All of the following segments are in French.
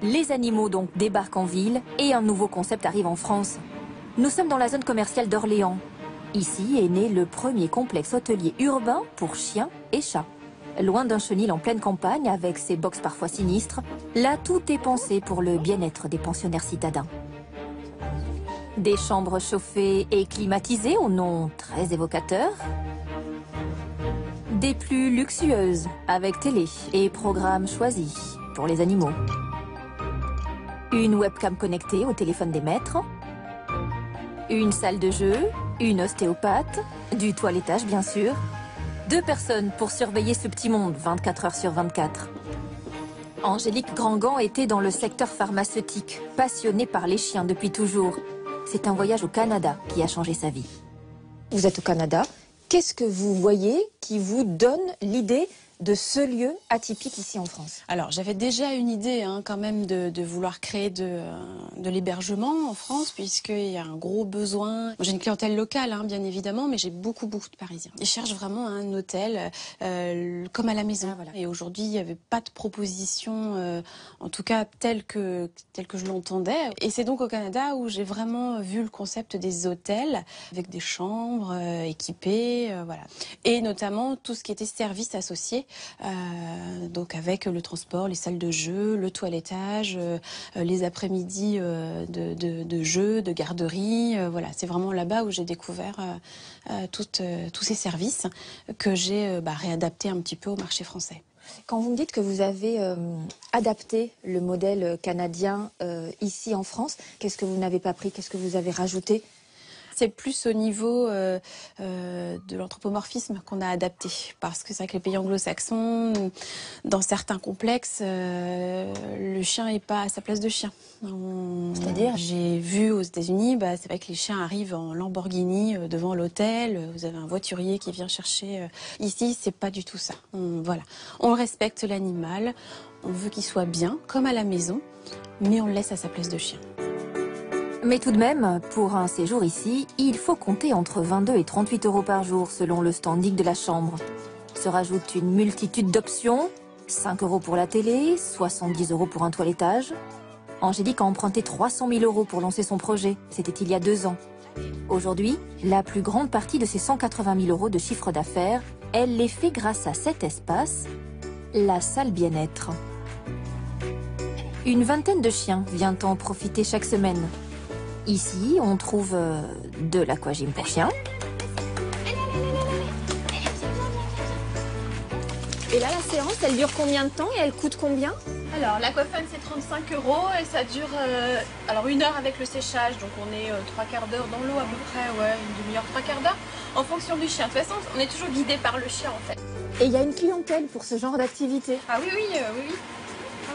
Les animaux donc débarquent en ville et un nouveau concept arrive en France. Nous sommes dans la zone commerciale d'Orléans. Ici est né le premier complexe hôtelier urbain pour chiens et chats. Loin d'un chenil en pleine campagne avec ses box parfois sinistres, là tout est pensé pour le bien-être des pensionnaires citadins. Des chambres chauffées et climatisées au nom très évocateur. Des plus luxueuses avec télé et programmes choisis pour les animaux. Une webcam connectée au téléphone des maîtres. Une salle de jeu, une ostéopathe, du toilettage bien sûr. 2 personnes pour surveiller ce petit monde 24 heures sur 24. Angélique Grandgan était dans le secteur pharmaceutique, passionnée par les chiens depuis toujours. C'est un voyage au Canada qui a changé sa vie. Vous êtes au Canada. Qu'est-ce que vous voyez qui vous donne l'idée de ce lieu atypique ici en France? Alors, j'avais déjà une idée quand même de vouloir créer de l'hébergement en France, puisqu'il y a un gros besoin. J'ai une clientèle locale, bien évidemment, mais j'ai beaucoup de Parisiens. Ils cherchent vraiment un hôtel comme à la maison. Voilà. Et aujourd'hui, il n'y avait pas de proposition, en tout cas telle que je l'entendais. Et c'est donc au Canada où j'ai vraiment vu le concept des hôtels, avec des chambres équipées, voilà. Et notamment tout ce qui était services associés. Donc avec le transport, les salles de jeu, le toilettage, les après-midi de jeux, de garderie. Voilà, c'est vraiment là-bas où j'ai découvert tous ces services que j'ai réadaptés un petit peu au marché français. Quand vous me dites que vous avez adapté le modèle canadien ici en France, qu'est-ce que vous n'avez pas pris? Qu'est-ce que vous avez rajouté? C'est plus au niveau de l'anthropomorphisme qu'on a adapté. Parce que c'est vrai que les pays anglo-saxons, dans certains complexes, le chien n'est pas à sa place de chien. C'est-à-dire? J'ai vu aux États-Unis, c'est vrai que les chiens arrivent en Lamborghini devant l'hôtel. Vous avez un voiturier qui vient chercher. Ici, c'est pas du tout ça. Voilà. On respecte l'animal. On veut qu'il soit bien, comme à la maison, mais on le laisse à sa place de chien. Mais tout de même, pour un séjour ici, il faut compter entre 22 et 38 euros par jour selon le standing de la chambre. Se rajoute une multitude d'options, 5 euros pour la télé, 70 euros pour un toilettage. Angélique a emprunté 300 000 euros pour lancer son projet, c'était il y a 2 ans. Aujourd'hui, la plus grande partie de ses 180 000 euros de chiffre d'affaires, elle les fait grâce à cet espace, la salle bien-être. Une vingtaine de chiens vient en profiter chaque semaine. Ici, on trouve de l'aquagym pour chiens. Et là, la séance, elle dure combien de temps et elle coûte combien? Alors, l'aquafun, c'est 35 € et ça dure 1 heure avec le séchage. Donc, on est 3/4 d'heure dans l'eau à peu près, une demi-heure, 3/4 d'heure, en fonction du chien. De toute façon, on est toujours guidé par le chien, en fait. Et il y a une clientèle pour ce genre d'activité? Ah oui. Ah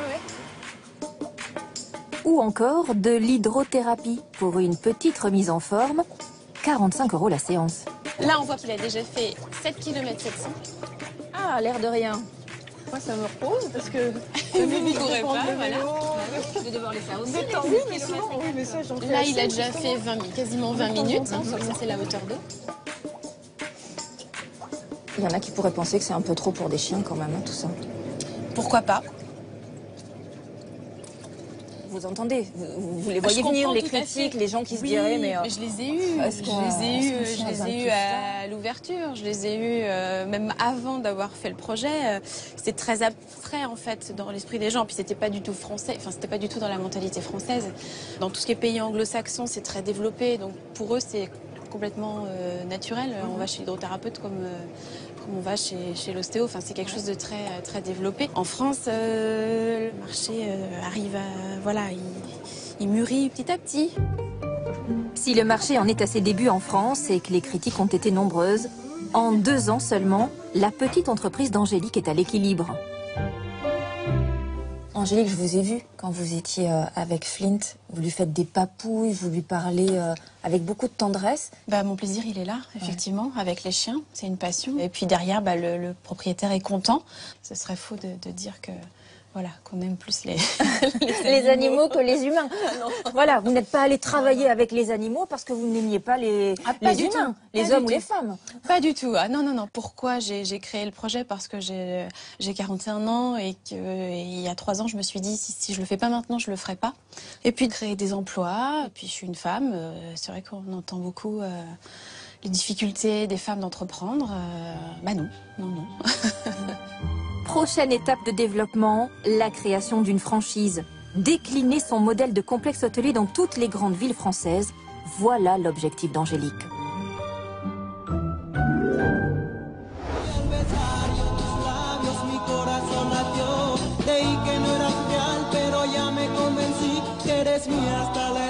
ouais. Ou encore de l'hydrothérapie pour une petite remise en forme, 45 euros la séance. Là, on voit qu'il a déjà fait 7 km 700. Ah, l'air de rien. Moi, ça me repose parce que Vous ne courez pas, voilà. je vais devoir les faire aussi. Oui, mais souvent, mais ça, j'en fais Là, assez, il a déjà justement. fait quasiment 20 minutes. Ça, c'est la hauteur d'eau. Il y en a qui pourraient penser que c'est un peu trop pour des chiens quand même, tout ça. Pourquoi pas? Vous entendez, vous les voyez venir, les critiques, les gens qui se diraient, mais je les ai eus. Je les ai eus à l'ouverture. Je les ai eus même avant d'avoir fait le projet. C'était très abstrait en fait dans l'esprit des gens. Puis c'était pas du tout français. Enfin, c'était pas du tout dans la mentalité française. Dans tout ce qui est pays anglo-saxons, c'est très développé. Donc pour eux, c'est complètement naturel. On va chez l'hydrothérapeute comme on va chez l'ostéo. Enfin, c'est quelque chose de très développé. En France, le marché arrive à... Voilà, il mûrit petit à petit. Si le marché en est à ses débuts en France et que les critiques ont été nombreuses, en 2 ans seulement, la petite entreprise d'Angélique est à l'équilibre. Angélique, je vous ai vu quand vous étiez avec Flint. Vous lui faites des papouilles, vous lui parlez avec beaucoup de tendresse. Mon plaisir, il est là, effectivement, avec les chiens. C'est une passion. Et puis derrière, le propriétaire est content. Ce serait faux de dire que voilà, qu'on aime plus les, Les animaux que les humains. Voilà, vous n'êtes pas allé travailler avec les animaux parce que vous n'aimiez pas les humains, les hommes ou les femmes. Pas du tout. Ah non, non, non. Pourquoi j'ai créé le projet? Parce que j'ai 41 ans et il y a 3 ans, je me suis dit, si je le fais pas maintenant, je le ferai pas. Et puis de créer des emplois. Et puis je suis une femme. C'est vrai qu'on entend beaucoup les difficultés des femmes d'entreprendre. Bah non, non, non. Prochaine étape de développement, la création d'une franchise. Décliner son modèle de complexe hôtelier dans toutes les grandes villes françaises. Voilà l'objectif d'Angélique. Creí que no eras real, pero ya me convencí que eres mía hasta la